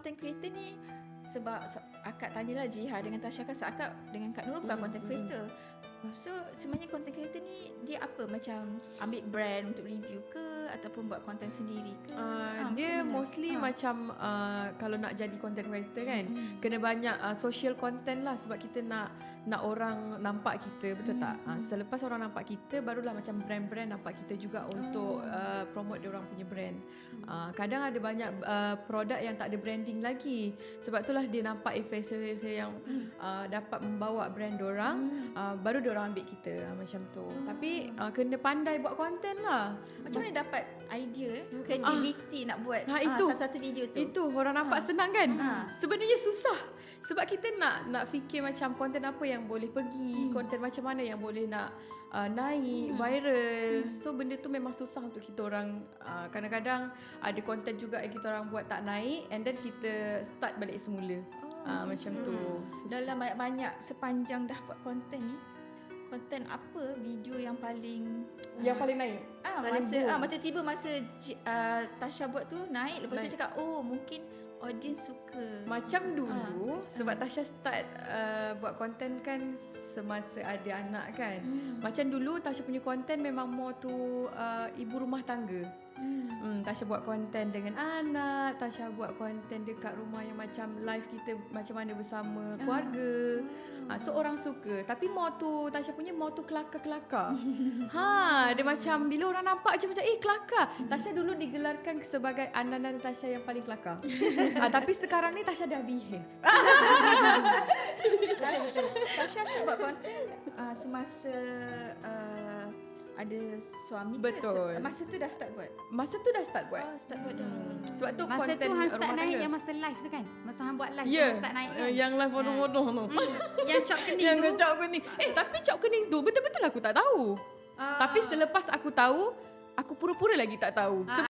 content creator ni, sebab akak tanyalah Jiha dengan Tasha kan, akak dengan Kak Nurul bukan content creator. So sebenarnya content creator ni dia apa, macam ambil brand untuk review ke ataupun buat content sendiri ke? Dia mostly macam kalau nak jadi content creator kan, kena banyak social content lah, sebab kita nak orang nampak kita, betul tak? Selepas orang nampak kita, barulah macam brand-brand nampak kita juga untuk promote dia orang punya brand. Kadang ada banyak produk yang tak ada branding lagi, sebab itulah dia nampak influencer yang dapat membawa brand dia orang, baru dia orang ambil kita macam tu. Tapi kena pandai buat konten lah. Macam mana dapat idea, creativity nak buat itu, satu video tu? Itu orang nampak senang kan? Sebenarnya susah. Sebab kita nak fikir macam konten apa yang boleh pergi, konten macam mana yang boleh nak naik viral. So benda tu memang susah untuk kita orang. Kadang-kadang ada konten juga yang kita orang buat tak naik, and then kita start balik semula. Macam tu. Dalam banyak-banyak sepanjang dah buat konten ni, konten apa video yang paling naik? Masa tiba masa Tasha buat tu naik, lepas tu cakap mungkin audience suka. Macam dulu sebab Tasha start buat konten kan semasa ada anak kan. Macam dulu Tasha punya konten memang more tu ibu rumah tangga. Tasha buat konten dengan anak, Tasha buat konten dekat rumah yang macam live kita macam mana bersama keluarga. So orang suka. Tapi more tu Tasha punya more tu kelakar-kelakar. Dia macam bila orang nampak je macam kelakar. Tasha dulu digelarkan sebagai Ananda Tasha yang paling kelakar. Tapi sekarang ni Tasha dah behave. Tasha start buat konten semasa ada suami. Betul. Masa tu dah start buat. Start buat dah. Sebab tu masa konten tu hang start rumah naik tangga. yang masa live tu kan. Masa hang buat live hang start naik kan. Yang live bodoh-bodoh tu. Yang cop kening Yang tu. cop kening. Tapi cop kening tu betul-betul aku tak tahu. Tapi selepas aku tahu, aku pura-pura lagi tak tahu.